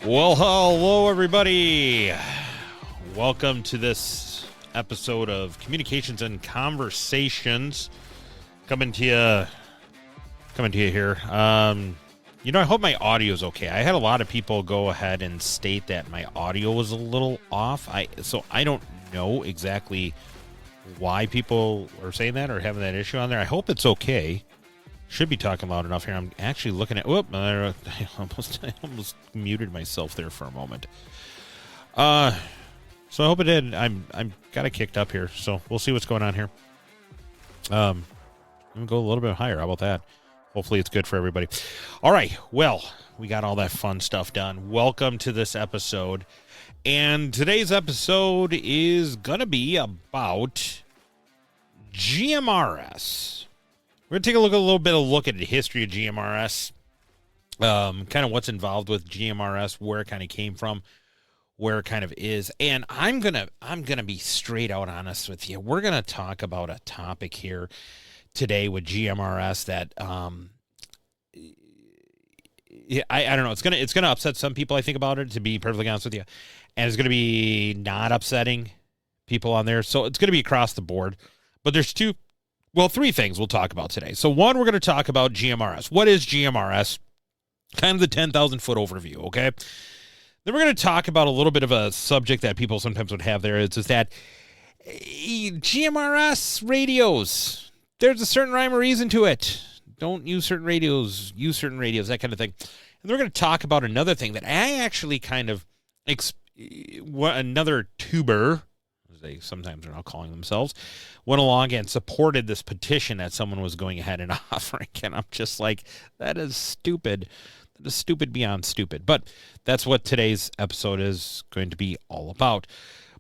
Well, hello, everybody. Welcome to this episode of Communications and Conversations. Coming to you here. I hope my audio is okay. I had a lot of people go ahead and state that my audio was a little off. So I don't know exactly why people are saying that or having that issue on there. I hope it's okay. Should be talking loud enough here. I'm actually looking at. Whoop! I almost muted myself there for a moment. So I hope it did. I'm got it kicked up here, so we'll see what's going on here. I'm gonna go a little bit higher. How about that? Hopefully it's good for everybody. All right. Well, we got all that fun stuff done. Welcome to this episode, and today's episode is gonna be about GMRS. We're going to take a little bit of look at the history of GMRS, kind of what's involved with GMRS, where it kind of came from, where it kind of is. And I'm going to be straight out honest with you. We're going to talk about a topic here today with GMRS that I don't know. It's going to upset some people, I think, about it, to be perfectly honest with you. And it's going to be not upsetting people on there. So it's going to be across the board. But there's three things we'll talk about today. So one, we're going to talk about GMRS. What is GMRS? Kind of the 10,000-foot overview, okay? Then we're going to talk about a little bit of a subject that people sometimes would have there. It's just that GMRS radios, there's a certain rhyme or reason to it. Don't use certain radios, that kind of thing. And then we're going to talk about another thing that I actually kind of, another tuber, they sometimes are now calling themselves, went along and supported this petition that someone was going ahead and offering. And I'm just like, that is stupid. That is stupid beyond stupid. But that's what today's episode is going to be all about.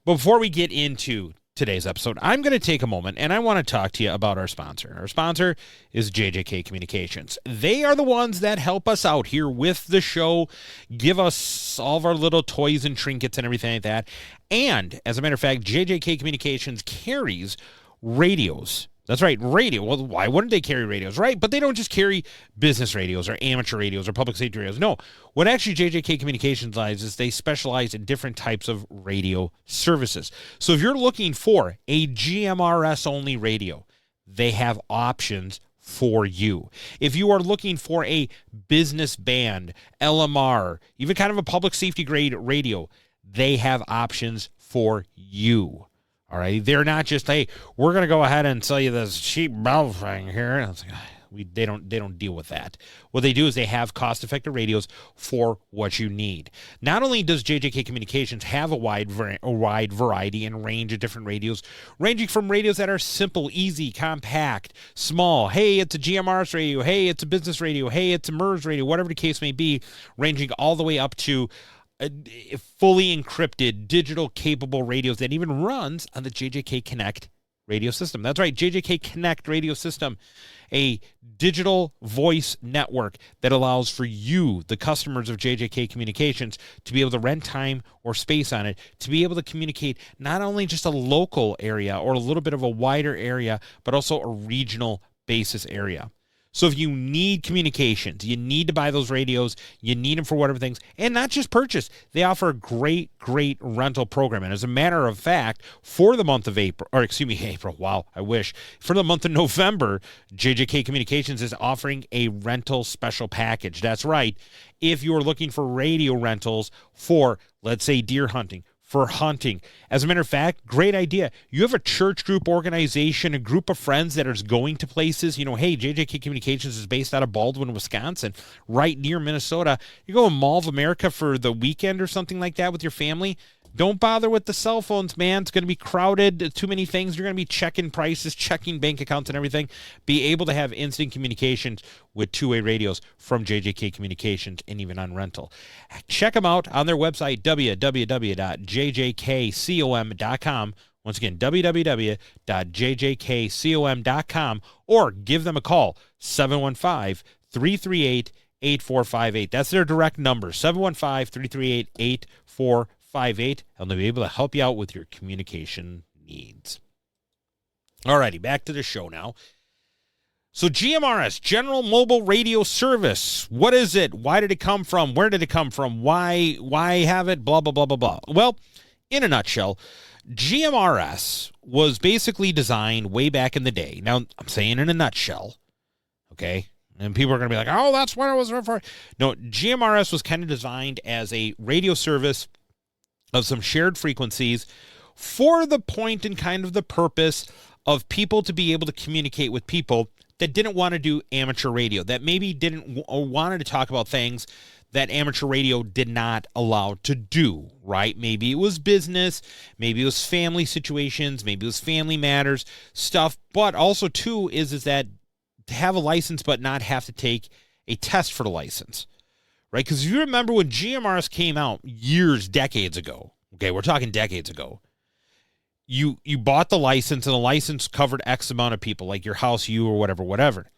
But before we get into today's episode, I'm going to take a moment and I want to talk to you about our sponsor. Our sponsor is JJK Communications. They are the ones that help us out here with the show, give us all of our little toys and trinkets and everything like that. And as a matter of fact, JJK Communications carries radios. That's right, radio. Well, why wouldn't they carry radios, right? But they don't just carry business radios or amateur radios or public safety radios. No, what actually JJK Communications does is they specialize in different types of radio services. So if you're looking for a GMRS-only radio, they have options for you. If you are looking for a business band, LMR, even kind of a public safety grade radio, they have options for you. All right, they're not just, hey, we're going to go ahead and sell you this cheap bell thing here. And it's like, they don't deal with that. What they do is they have cost-effective radios for what you need. Not only does JJK Communications have a wide variety and range of different radios, ranging from radios that are simple, easy, compact, small. Hey, it's a GMRS radio. Hey, it's a business radio. Hey, it's a MERS radio. Whatever the case may be, ranging all the way up to fully encrypted, digital capable radios that even runs on the JJK Connect radio system. That's right, JJK Connect radio system, a digital voice network that allows for you, the customers of JJK Communications, to be able to rent time or space on it, to be able to communicate not only just a local area or a little bit of a wider area, but also a regional basis area. So if you need communications, you need to buy those radios, you need them for whatever things, and not just purchase. They offer a great rental program. And as a matter of fact, for the month of April, wow, I wish. For the month of November, JJK Communications is offering a rental special package. That's right. If you're looking for radio rentals for, let's say, deer hunting, for hunting. As a matter of fact, great idea. You have a church group organization, a group of friends that are going to places. You know, hey, JJK Communications is based out of Baldwin, Wisconsin, right near Minnesota. You go to Mall of America for the weekend or something like that with your family. Don't bother with the cell phones, man. It's going to be crowded. Too many things. You're going to be checking prices, checking bank accounts and everything. Be able to have instant communications with two-way radios from JJK Communications and even on rental. Check them out on their website, www.jjkcom.com. Once again, www.jjkcom.com, or give them a call, 715-338-8458. That's their direct number, 715-338-8458. And they'll be able to help you out with your communication needs. Alrighty, back to the show now. So GMRS, General Mobile Radio Service. What is it? Why did it come from? Where did it come from? Why have it? Blah, blah, blah, blah, blah. Well, in a nutshell, GMRS was basically designed way back in the day. Now, I'm saying in a nutshell, okay? And people are going to be like, oh, that's what it was for. No, GMRS was kind of designed as a radio service of some shared frequencies for the point and kind of the purpose of people to be able to communicate with people that didn't want to do amateur radio, that maybe didn't or wanted to talk about things that amateur radio did not allow to do, right? Maybe it was business, maybe it was family situations, maybe it was family matters, stuff, but also too is that to have a license but not have to take a test for the license, right? Because if you remember when GMRS came out decades ago, okay, we're talking decades ago, you bought the license, and the license covered X amount of people, like your house, you, or whatever.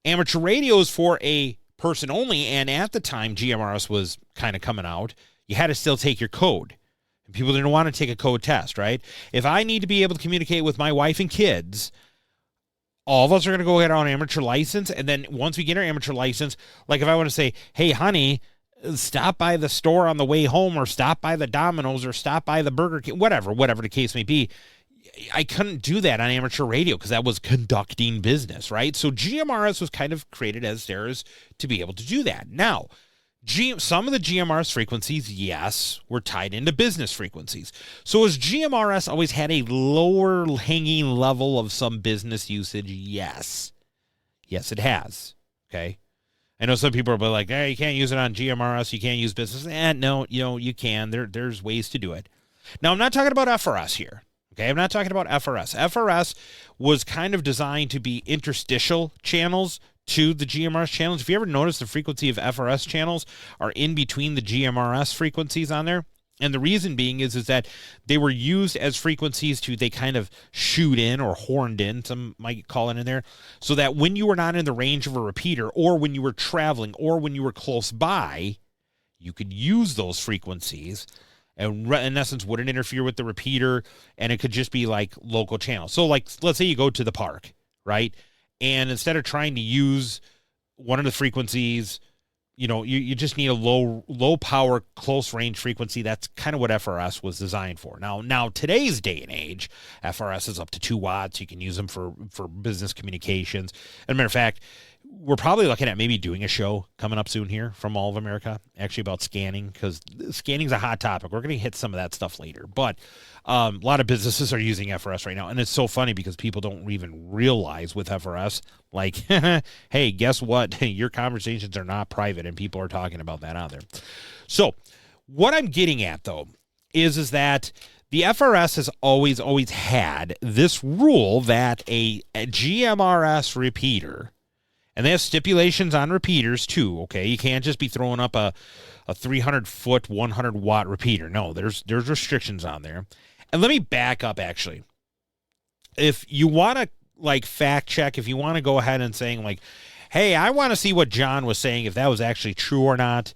Amateur radio is for a person only, and at the time GMRS was kind of coming out, you had to still take your code. And people didn't want to take a code test, right? If I need to be able to communicate with my wife and kids, all of us are going to go get our amateur license, and then once we get our amateur license, like if I want to say, hey, honey, stop by the store on the way home, or stop by the Domino's, or stop by the Burger King, whatever the case may be. I couldn't do that on amateur radio because that was conducting business, right? So GMRS was kind of created as theirs to be able to do that. Now, some of the GMRS frequencies, yes, were tied into business frequencies. So has GMRS always had a lower hanging level of some business usage? Yes. Yes, it has. Okay. I know some people are like, hey, you can't use it on GMRS. You can't use business. No, you can. There's ways to do it. Now, I'm not talking about FRS here. Okay, I'm not talking about FRS. FRS was kind of designed to be interstitial channels to the GMRS channels. If you ever notice, the frequency of FRS channels are in between the GMRS frequencies on there. And the reason being is that they were used as frequencies they kind of shoot in or horned in, some might call it in there, so that when you were not in the range of a repeater, or when you were traveling, or when you were close by, you could use those frequencies, and in essence wouldn't interfere with the repeater, and it could just be like local channels. So like, let's say you go to the park, right? And instead of trying to use one of the frequencies, you just need a low power, close range frequency. That's kind of what FRS was designed for. Now today's day and age, FRS is up to 2 watts. You can use them for business communications. As a matter of fact, we're probably looking at maybe doing a show coming up soon here from All of America, actually about scanning, because scanning is a hot topic. We're going to hit some of that stuff later. But a lot of businesses are using FRS right now. And it's so funny because people don't even realize with FRS, like, hey, guess what? Your conversations are not private, and people are talking about that out there. So what I'm getting at, though, is that the FRS has always had this rule that a GMRS repeater, and they have stipulations on repeaters too, okay? You can't just be throwing up a 300-foot, 100-watt repeater. No, there's restrictions on there. And let me back up, actually. If you want to, like, fact check, if you want to go ahead and saying, like, hey, I want to see what John was saying, if that was actually true or not,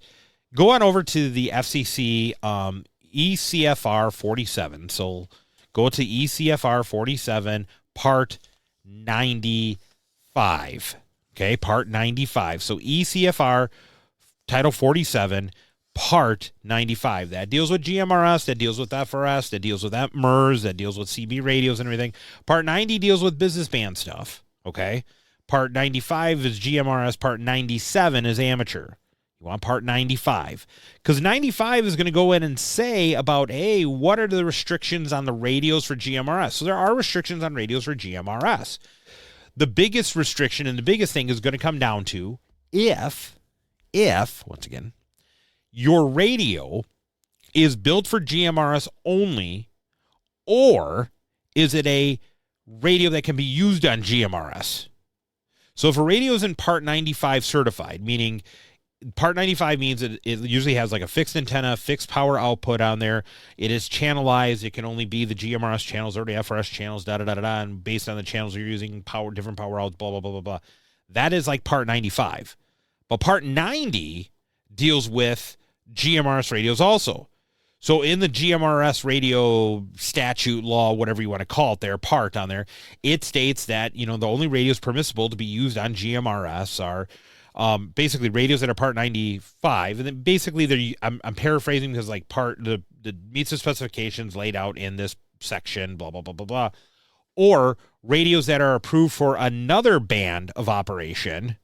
go on over to the FCC ECFR 47. So go to ECFR 47, Part 95. Okay, Part 95. So ECFR Title 47, Part 95. That deals with GMRS, that deals with FRS, that deals with MERS, that deals with CB radios and everything. Part 90 deals with business band stuff, okay? Part 95 is GMRS. Part 97 is amateur. You want Part 95. Because 95 is going to go in and say about, hey, what are the restrictions on the radios for GMRS? So there are restrictions on radios for GMRS. The biggest restriction and the biggest thing is going to come down to if, once again, your radio is built for GMRS only, or is it a radio that can be used on GMRS? So if a radio is in Part 95 certified, meaning Part 95 means it usually has like a fixed antenna, fixed power output on there. It is channelized. It can only be the GMRS channels or the FRS channels, and based on the channels you're using, different power outs, blah, blah, blah, blah, blah. That is like Part 95. But Part 90 deals with GMRS radios also. So in the GMRS radio statute law, whatever you want to call it, their part on there, it states that, the only radios permissible to be used on GMRS are basically radios that are Part 95. And then basically I'm paraphrasing because like the meets the specifications laid out in this section, blah, blah, blah, blah, blah. Or radios that are approved for another band of operation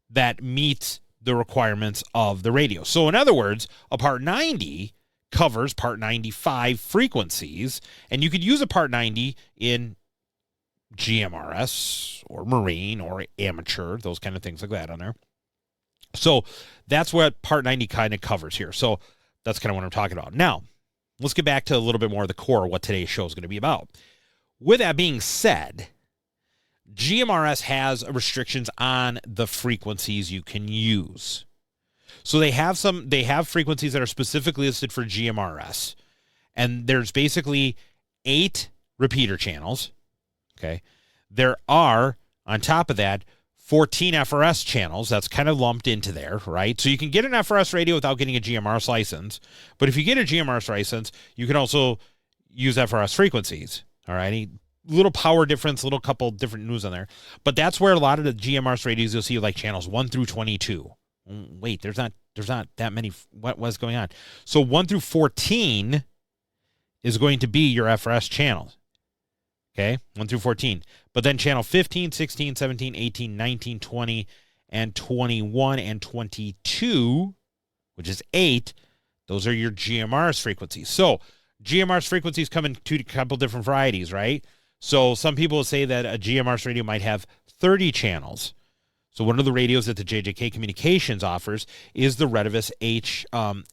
that meets the requirements of the radio. So in other words, a Part 90 covers Part 95 frequencies, and you could use a Part 90 in GMRS or Marine or amateur, those kind of things like that on there. So that's what Part 90 kind of covers here. So that's kind of what I'm talking about. Now, let's get back to a little bit more of the core of what today's show is going to be about. With that being said, GMRS has restrictions on the frequencies you can use. So they have frequencies that are specifically listed for GMRS. And there's basically 8 repeater channels. Okay. There are, on top of that, 14 FRS channels. That's kind of lumped into there, right? So you can get an FRS radio without getting a GMRS license. But if you get a GMRS license, you can also use FRS frequencies. All right. Little power difference, little couple different news on there. But that's where a lot of the GMRS radios you'll see like channels 1 through 22. Wait, there's not that many. What was going on? So 1 through 14 is going to be your FRS channels. Okay, 1 through 14. But then channel 15, 16, 17, 18, 19, 20, and 21 and 22, which is 8, those are your GMRS frequencies. So GMRS frequencies come in a couple different varieties, right? So some people will say that a GMRS radio might have 30 channels. So one of the radios that the JJK Communications offers is the Retevis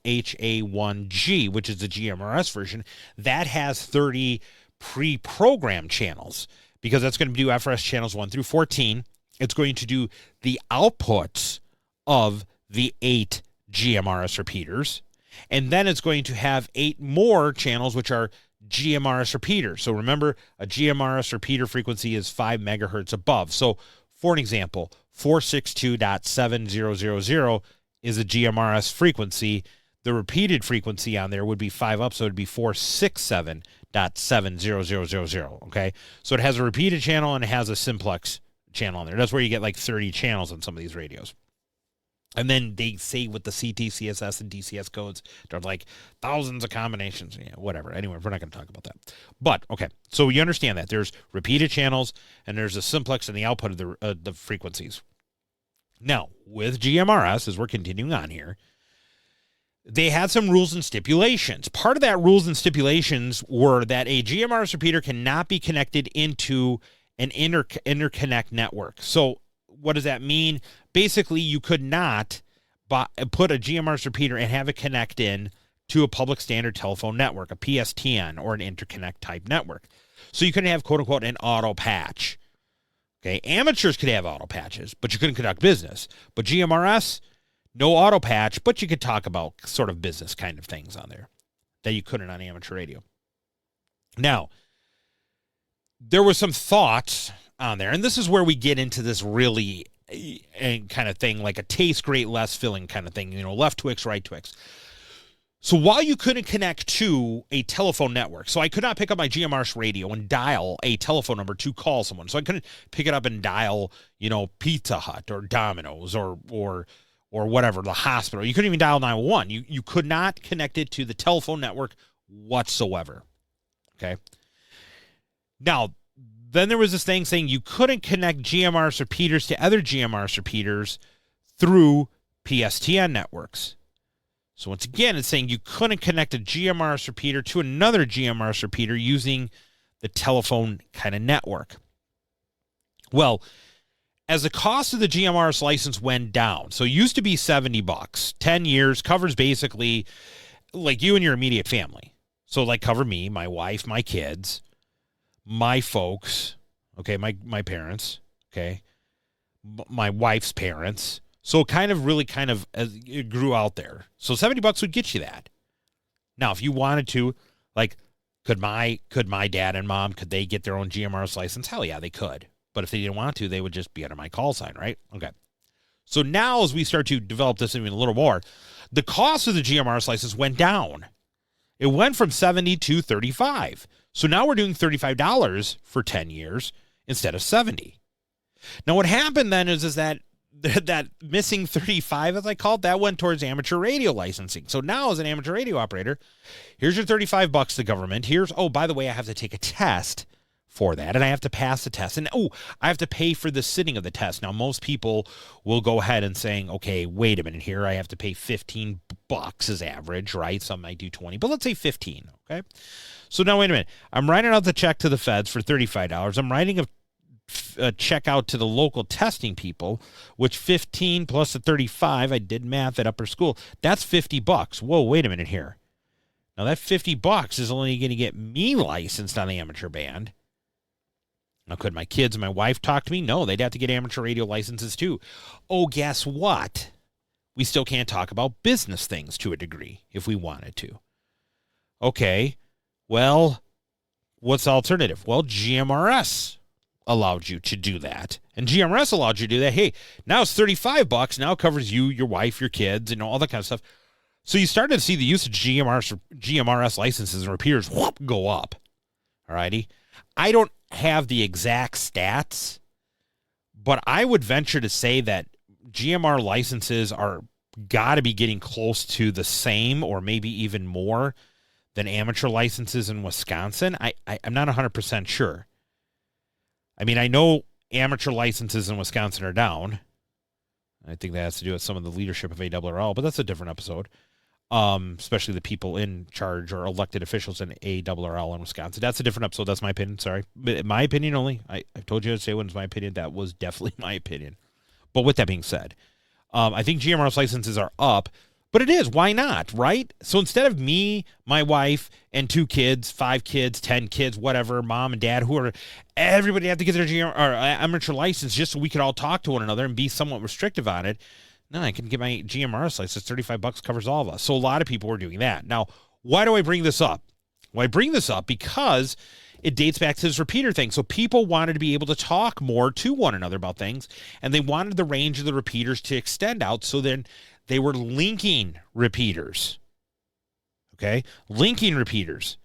HA1G, which is the GMRS version. That has 30 pre-programmed channels because that's going to do FRS channels 1 through 14. It's going to do the outputs of the 8 GMRS repeaters. And then it's going to have 8 more channels, which are GMRS repeaters. So remember, a GMRS repeater frequency is 5 megahertz above. So for an example, 462.7000 is a GMRS frequency. The repeated frequency on there would be 5 up, so it would be 467.70000. Okay, so it has a repeated channel and it has a simplex channel on there. That's where you get like 30 channels on some of these radios. And then they say with the CT, CSS, and DCS codes, they're like thousands of combinations. Yeah, whatever. Anyway, we're not going to talk about that. But, okay, so you understand that. There's repeated channels, and there's a simplex and the output of the frequencies. Now, with GMRS, as we're continuing on here, they had some rules and stipulations. Part of that rules and stipulations were that a GMRS repeater cannot be connected into an interconnect network. So what does that mean? Basically, you could not put a GMRS repeater and have it connect in to a public standard telephone network, a PSTN, or an interconnect type network. So you couldn't have, quote unquote, an auto patch. Okay, amateurs could have auto patches, but you couldn't conduct business. But GMRS, no auto patch, but you could talk about sort of business kind of things on there that you couldn't on amateur radio. Now, there was some thoughts on there, and this is where we get into this really kind of thing, like a taste great, less filling kind of thing, left Twix, right Twix. So while you couldn't connect to a telephone network, so I could not pick up my GMRS radio and dial a telephone number to call someone. So I couldn't pick it up and dial, Pizza Hut or Domino's or whatever, the hospital. You couldn't even dial 911. You could not connect it to the telephone network whatsoever. Okay. Now, then there was this thing saying you couldn't connect GMRS repeaters to other GMRS repeaters through PSTN networks. So once again, it's saying you couldn't connect a GMRS repeater to another GMRS repeater using the telephone kind of network. Well, as the cost of the GMRS license went down, so it used to be $70, 10 years, covers basically like you and your immediate family. So like cover me, my wife, my kids, my folks, okay, my parents, okay, my wife's parents. So it it grew out there. So $70 would get you that. Now, if you wanted to, like, could my dad and mom, could they get their own GMRS license? Hell yeah, they could. But if they didn't want to, they would just be under my call sign, right? Okay. So now as we start to develop this even a little more, the cost of the GMRS license went down. It went from 70 to 35. So now we're doing $35 for 10 years instead of 70. Now what happened then is that missing 35, as I called, that went towards amateur radio licensing. So now as an amateur radio operator, here's your $35 to government. Here's, oh, by the way, I have to take a test for that, and I have to pass the test. And, oh, I have to pay for the sitting of the test. Now, most people will go ahead and saying, okay, wait a minute here. I have to pay $15 as average, right? Some might do 20, but let's say 15, okay? So now, wait a minute. I'm writing out the check to the feds for $35. I'm writing a check out to the local testing people, which 15 plus the 35, I did math at upper school, that's $50. Whoa, wait a minute here. Now, that $50 is only going to get me licensed on the amateur band. Now, could my kids and my wife talk to me? No, they'd have to get amateur radio licenses too. Oh, guess what? We still can't talk about business things to a degree if we wanted to. Okay, well, what's the alternative? Well, GMRS allowed you to do that. And GMRS allowed you to do that. Hey, now it's $35. Now it covers you, your wife, your kids, and all that kind of stuff. So you started to see the use of GMRS licenses and repeaters go up. All righty. I don't have the exact stats, but I would venture to say that GMR licenses are got to be getting close to the same or maybe even more than amateur licenses in Wisconsin. I'm not 100% sure. I mean, I know amateur licenses in Wisconsin are down. I think that has to do with some of the leadership of ARRL, but that's a different episode. Especially the people in charge or elected officials in ARRL in Wisconsin. That's a different episode. That's my opinion. Sorry. My opinion only. I told you to say when it's my opinion. That was definitely my opinion. But with that being said, I think GMRS licenses are up, but it is. Why not, right? So instead of me, my wife, and 2 kids, 5 kids, 10 kids, whatever, mom and dad, everybody have to get their amateur license just so we could all talk to one another and be somewhat restrictive on it. No, I can get my GMRS license. $35 covers all of us. So a lot of people were doing that. Now, why do I bring this up? Well, I bring this up because it dates back to this repeater thing. So people wanted to be able to talk more to one another about things, and they wanted the range of the repeaters to extend out. So then they were linking repeaters. Okay? Linking repeaters.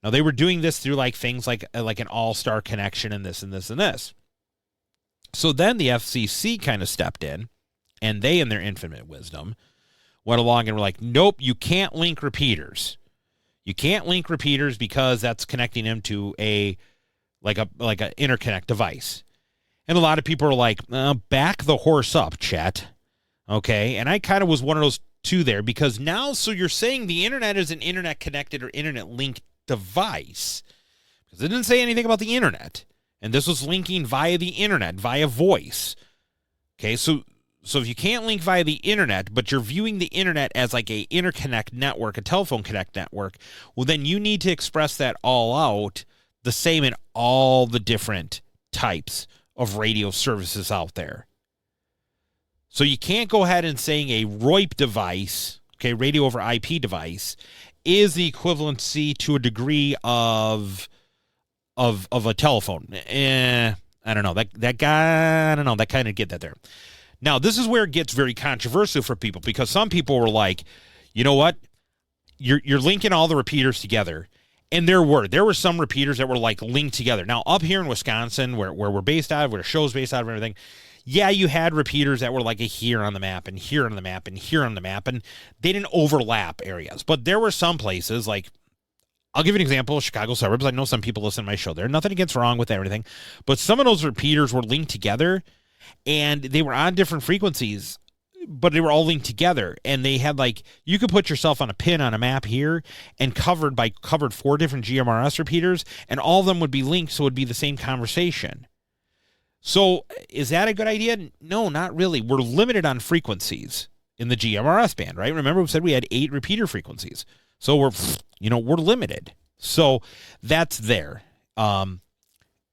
Now, they were doing this through things like an all-star connection and this and this and this. So then the FCC kind of stepped in. And they, in their infinite wisdom, went along and were like, nope, you can't link repeaters. You can't link repeaters because that's connecting them to a interconnect device. And a lot of people are like, back the horse up, Chet. Okay, and I kind of was one of those two there because now, so you're saying the internet is an internet-connected or internet-linked device. Because it didn't say anything about the internet. And this was linking via the internet, via voice. Okay, so if you can't link via the internet, but you're viewing the internet as like a interconnect network, a telephone connect network, well, then you need to express that all out the same in all the different types of radio services out there. So you can't go ahead and saying a ROIP device, okay, radio over IP device, is the equivalency to a degree of a telephone. I don't know. That guy, I don't know. That kind of get that there. Now, this is where it gets very controversial for people because some people were like, you know what? You're linking all the repeaters together. And there were some repeaters that were like linked together. Now, up here in Wisconsin, where we're based out of, where the show's based out of and everything, yeah, you had repeaters that were like a here on the map and here on the map and here on the map, and they didn't overlap areas. But there were some places, like, I'll give you an example, Chicago suburbs. I know some people listen to my show there. Nothing against wrong with everything. But some of those repeaters were linked together, and they were on different frequencies, but they were all linked together. And they had you could put yourself on a pin on a map here and covered 4 different GMRS repeaters, and all of them would be linked, so it would be the same conversation. So is that a good idea? No, not really. We're limited on frequencies in the GMRS band, right? Remember we said we had 8 repeater frequencies. So we're limited. So that's there. And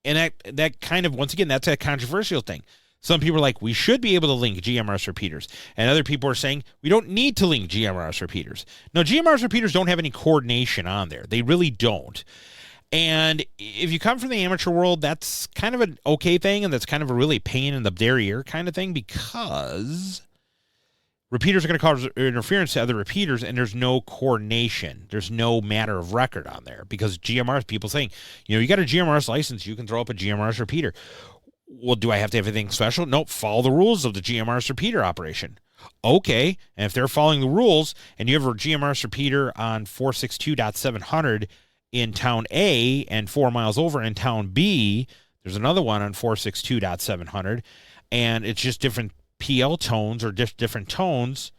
that kind of, once again, that's a controversial thing. Some people are like, we should be able to link GMRS repeaters. And other people are saying, we don't need to link GMRS repeaters. Now, GMRS repeaters don't have any coordination on there. They really don't. And if you come from the amateur world, that's kind of an okay thing, and that's kind of a really pain in the derriere kind of thing, because repeaters are going to cause interference to other repeaters, and there's no coordination. There's no matter of record on there because GMRS, people saying, you got a GMRS license, you can throw up a GMRS repeater. Well, do I have to have anything special? Nope, follow the rules of the GMRS repeater operation. Okay, and if they're following the rules and you have a GMRS repeater on 462.700 in town A and 4 miles over in town B, there's another one on 462.700, and it's just different PL tones or different tones.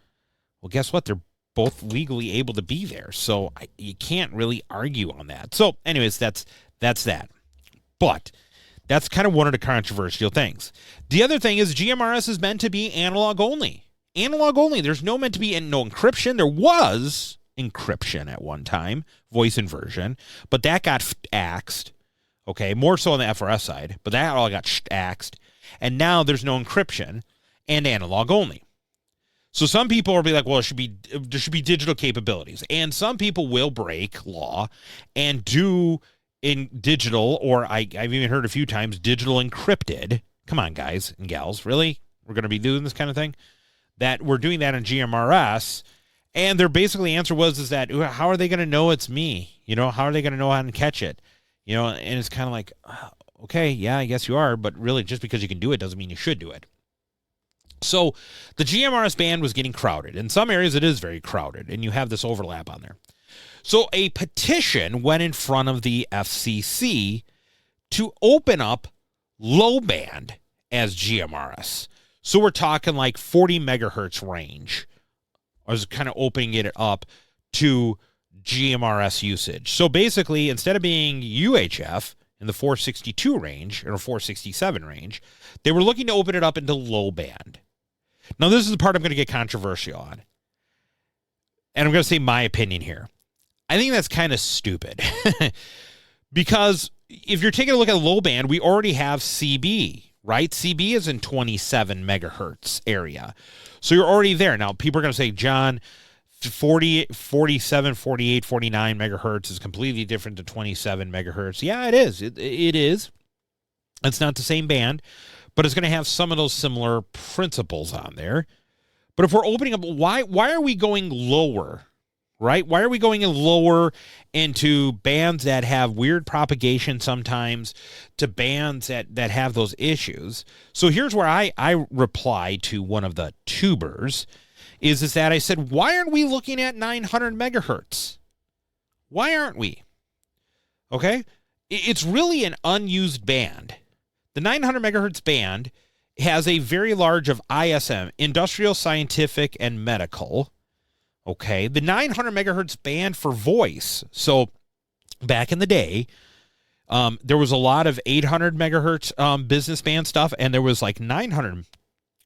Well, guess what? They're both legally able to be there, so you can't really argue on that. So, anyways, that's that. But that's kind of one of the controversial things. The other thing is GMRS is meant to be analog only. Analog only. There's no meant to be no encryption. There was encryption at one time, voice inversion, but that got axed. Okay, more so on the FRS side, but that all got axed. And now there's no encryption and analog only. So some people will be like, well, there should be digital capabilities. And some people will break law and do in digital, or I've even heard a few times, digital encrypted. Come on, guys and gals. Really? We're going to be doing this kind of thing? That we're doing that in GMRS. And their basically answer was that, how are they going to know it's me? How are they going to know how to catch it? And it's kind of like, okay, yeah, I guess you are. But really, just because you can do it doesn't mean you should do it. So the GMRS band was getting crowded. In some areas, it is very crowded, and you have this overlap on there. So a petition went in front of the FCC to open up low band as GMRS. So we're talking like 40 megahertz range. I was kind of opening it up to GMRS usage. So basically, instead of being UHF in the 462 range or 467 range, they were looking to open it up into low band. Now, this is the part I'm going to get controversial on. And I'm going to say my opinion here. I think that's kind of stupid. Because if you're taking a look at low band, we already have CB, right? CB is in 27 megahertz area. So you're already there. Now, people are going to say, John, 40, 47, 48, 49 megahertz is completely different to 27 megahertz. Yeah, it is. It is. It's not the same band, but it's going to have some of those similar principles on there. But if we're opening up, why are we going lower, right? Why are we going lower into bands that have weird propagation sometimes to bands that have those issues? So here's where I reply to one of the tubers is that I said, why aren't we looking at 900 megahertz? Why aren't we? Okay? It's really an unused band. The 900 megahertz band has a very large of ISM, industrial, scientific, and medical. Okay, the 900 megahertz band for voice. So back in the day, there was a lot of 800 megahertz business band stuff, and there was like 900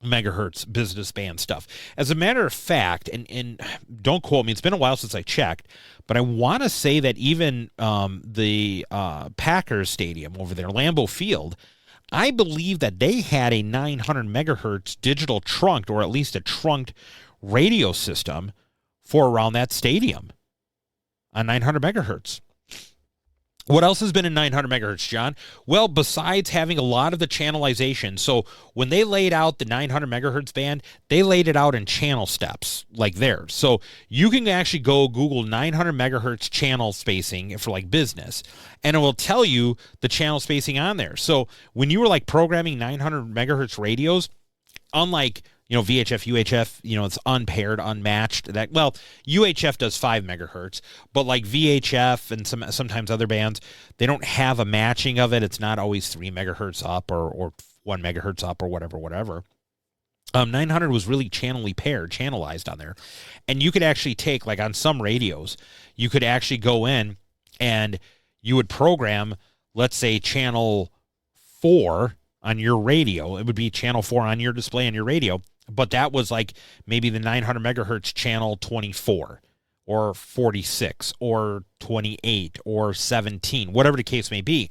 megahertz business band stuff. As a matter of fact, and don't quote me, it's been a while since I checked, but I want to say that even the Packers Stadium over there, Lambeau Field, I believe that they had a 900 megahertz digital trunked, or at least a trunked radio system for around that stadium on 900 megahertz. What else has been in 900 megahertz, John? Well, besides having a lot of the channelization. So when they laid out the 900 megahertz band, they laid it out in channel steps like theirs. So you can actually go Google 900 megahertz channel spacing for like business, and it will tell you the channel spacing on there. So when you were like programming 900 megahertz radios, unlike VHF, UHF, it's unpaired, unmatched. UHF does 5 megahertz, but like VHF and sometimes other bands, they don't have a matching of it. It's not always 3 megahertz up or 1 megahertz up or whatever. 900 was really channelized on there. And you could actually take, like on some radios, you could actually go in and you would program, let's say, channel 4 on your radio. It would be channel 4 on your display on your radio. But that was like maybe the 900 megahertz channel 24 or 46 or 28 or 17, whatever the case may be.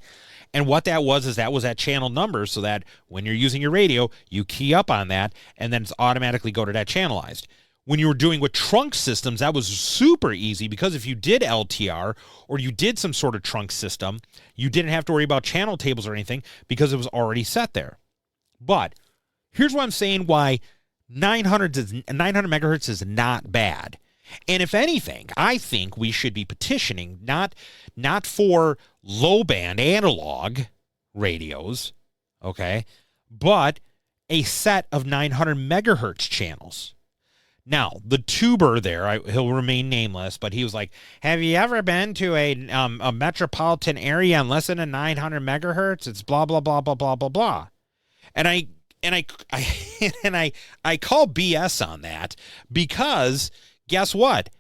And what that was is that was that channel number, so that when you're using your radio, you key up on that and then it's automatically go to that channelized. When you were doing with trunk systems, that was super easy, because if you did LTR or you did some sort of trunk system, you didn't have to worry about channel tables or anything because it was already set there. But here's what I'm saying why 900 megahertz is not bad. And if anything, I think we should be petitioning not for low band analog radios, okay, but a set of 900 megahertz channels. Now, the tuber there, he'll remain nameless, but he was like, have you ever been to a metropolitan area and listened to 900 megahertz? It's blah, blah, blah, blah, blah, blah, blah. And I call BS on that because guess what?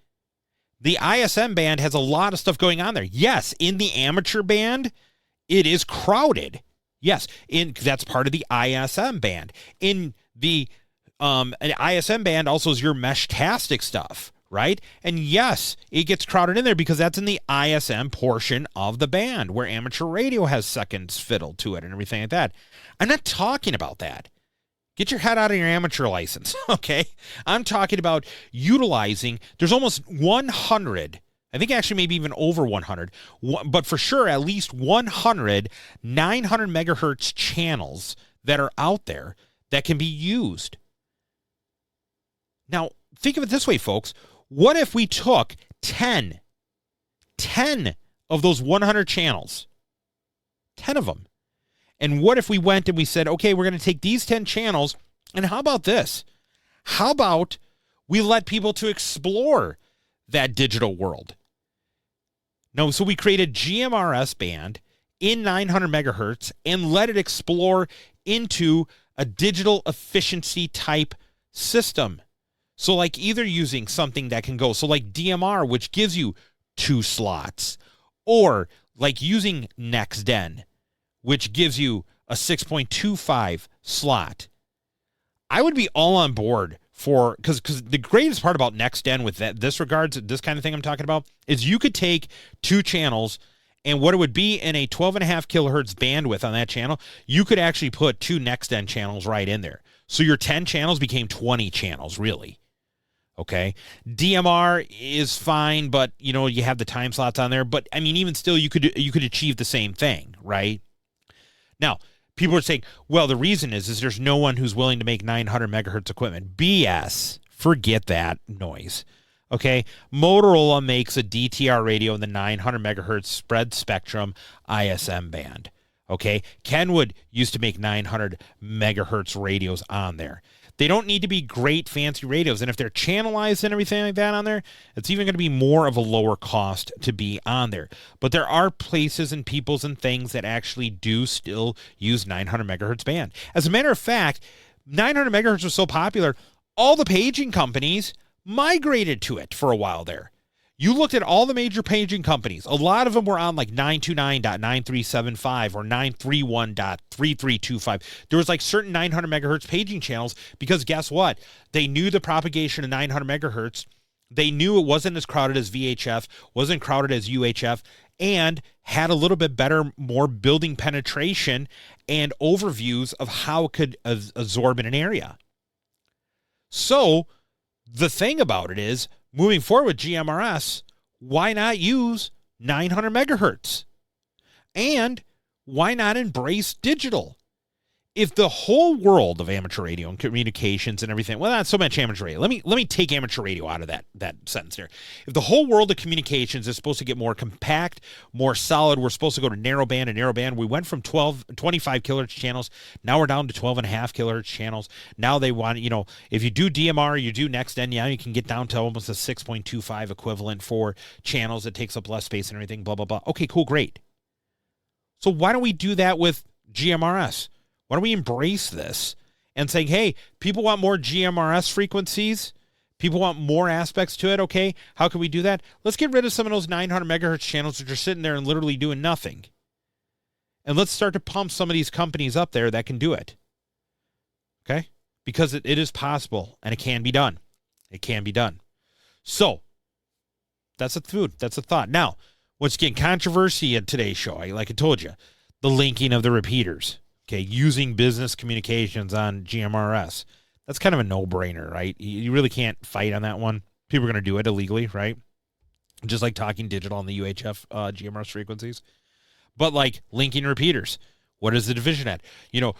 The ISM band has a lot of stuff going on there. Yes, in the amateur band, it is crowded. Yes, that's part of the ISM band. In the ISM band also is your Mesh-tastic stuff, right? And yes, it gets crowded in there because that's in the ISM portion of the band where amateur radio has seconds fiddle to it and everything like that. I'm not talking about that. Get your head out of your amateur license, okay? I'm talking about utilizing, there's almost 100, I think actually maybe even over 100, but for sure at least 100 900 megahertz channels that are out there that can be used. Now, think of it this way, folks. What if we took 10 of those 100 channels, 10 of them, and what if we went and we said, okay, we're going to take these 10 channels, and how about this? How about we let people to explore that digital world? No, so we create a GMRS band in 900 megahertz and let it explore into a digital efficiency type system. So like either using something that can go, so like DMR, which gives you 2 slots, or like using NextDen, which gives you a 6.25 slot. I would be all on board for, because the greatest part about NextDen with this kind of thing I'm talking about, is you could take 2 channels and what it would be in a 12.5 kilohertz bandwidth on that channel, you could actually put 2 NextDen channels right in there. So your 10 channels became 20 channels, really. Okay, DMR is fine, but you have the time slots on there. But I mean, even still, you could achieve the same thing, right? Now, people are saying, well, the reason is there's no one who's willing to make 900 megahertz equipment. BS. Forget that noise. Okay, Motorola makes a DTR radio in the 900 megahertz spread spectrum ISM band. Okay, Kenwood used to make 900 megahertz radios on there. They don't need to be great fancy radios. And if they're channelized and everything like that on there, it's even going to be more of a lower cost to be on there. But there are places and peoples and things that actually do still use 900 megahertz band. As a matter of fact, 900 megahertz was so popular, all the paging companies migrated to it for a while there. You looked at all the major paging companies. A lot of them were on like 929.9375 or 931.3325. There was like certain 900 megahertz paging channels because guess what? They knew the propagation of 900 megahertz. They knew it wasn't as crowded as VHF, wasn't crowded as UHF, and had a little bit better, more building penetration and overviews of how it could absorb in an area. So the thing about it is, moving forward with GMRS, why not use 900 megahertz? And why not embrace digital? If the whole world of amateur radio and communications and everything, well, not so much amateur radio. Let me take amateur radio out of that sentence there. If the whole world of communications is supposed to get more compact, more solid, we're supposed to go to narrowband and narrowband. We went from 25 kilohertz channels. Now we're down to 12.5 kilohertz channels. Now they want, if you do DMR, you do NextDen, you can get down to almost a 6.25 equivalent for channels. It takes up less space and everything, blah, blah, blah. Okay, cool, great. So why don't we do that with GMRS? Why don't we embrace this and saying, hey, people want more GMRS frequencies. People want more aspects to it. Okay, how can we do that? Let's get rid of some of those 900 megahertz channels which are sitting there and literally doing nothing. And let's start to pump some of these companies up there that can do it. Okay? Because it is possible and it can be done. It can be done. So, that's a thought. Now, once again, controversy in today's show, like I told you, the linking of the repeaters. Okay, using business communications on GMRS. That's kind of a no-brainer, right? You really can't fight on that one. People are going to do it illegally, right? Just like talking digital on the UHF GMRS frequencies. But like linking repeaters. What is the division at?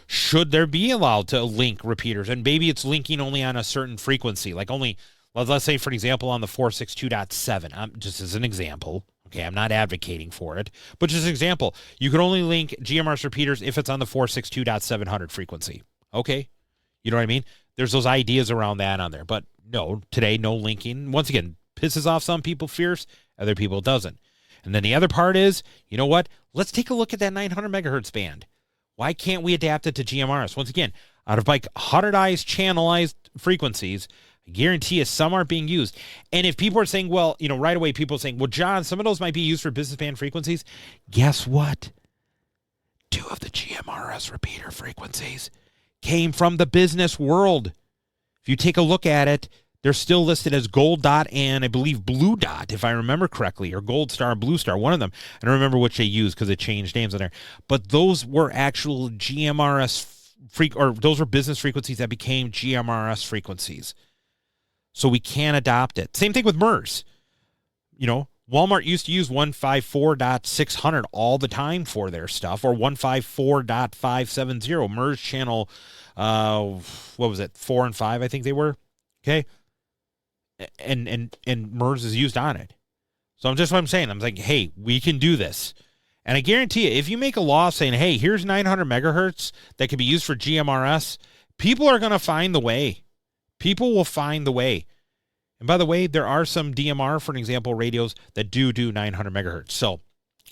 Should there be allowed to link repeaters? And maybe it's linking only on a certain frequency, like only, let's say, for example, on the 462.7, just as an example. Okay, I'm not advocating for it, but just an example. You can only link GMRS repeaters if it's on the 462.700 frequency. Okay, you know what I mean? There's those ideas around that on there. But no, today, no linking. Once again, pisses off some people fierce, other people it doesn't. And then the other part is, you know what? Let's take a look at that 900 megahertz band. Why can't we adapt it to GMRS? Once again, out of like 100ized channelized frequencies, I guarantee you some aren't being used. And if people are saying, well, right away people are saying, well, John, some of those might be used for business band frequencies. Guess what? 2 of the GMRS repeater frequencies came from the business world. If you take a look at it, they're still listed as Gold Dot and I believe Blue Dot, if I remember correctly, or Gold Star, Blue Star, one of them. I don't remember which they used because it changed names on there. But those were actual GMRS or those were business frequencies that became GMRS frequencies. So we can adopt it. Same thing with MERS. Walmart used to use 154.600 all the time for their stuff, or 154.570. MERS channel, what was it, 4 and 5, I think they were. Okay. And MERS is used on it. So I'm just what I'm saying. I'm like, hey, we can do this. And I guarantee you, if you make a law saying, hey, here's 900 megahertz that can be used for GMRS, people are going to find the way. People will find the way. And by the way, there are some DMR, for an example, radios that do 900 megahertz. So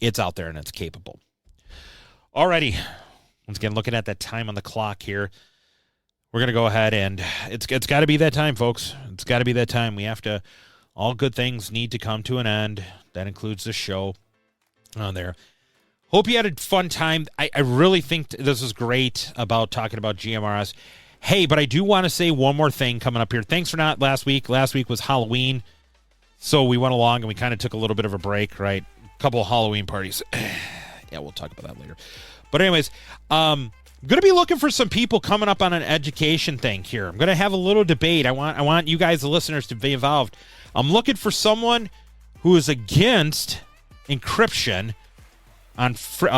it's out there and it's capable. Alrighty. Once again, looking at that time on the clock here. We're going to go ahead and it's got to be that time, folks. It's got to be that time. We have to, all good things need to come to an end. That includes the show on there. Hope you had a fun time. I really think this is great about talking about GMRS. Hey, but I do want to say one more thing coming up here. Thanks for not last week. Last week was Halloween. So we went along and we kind of took a little bit of a break, right? A couple of Halloween parties. Yeah, we'll talk about that later. But anyways, I'm going to be looking for some people coming up on an education thing here. I'm going to have a little debate. I want you guys, the listeners, to be involved. I'm looking for someone who is against encryption on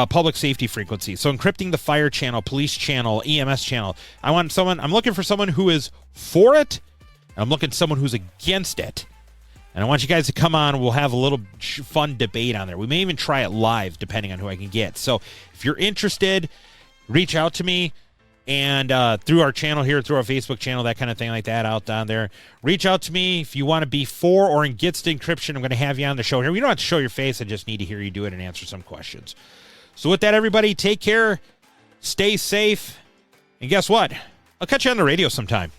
public safety frequencies. So encrypting the fire channel, police channel, EMS channel. I'm looking for someone who is for it, and I'm looking for someone who's against it. And I want you guys to come on. We'll have a little fun debate on there. We may even try it live, depending on who I can get. So if you're interested, reach out to me and through our channel here, through our Facebook channel, that kind of thing like that out down there. Reach out to me if you want to be for or against encryption. I'm going to have you on the show here. We don't have to show your face. I just need to hear you do it and answer some questions. So with that, everybody, take care, stay safe, and guess what? I'll catch you on the radio sometime.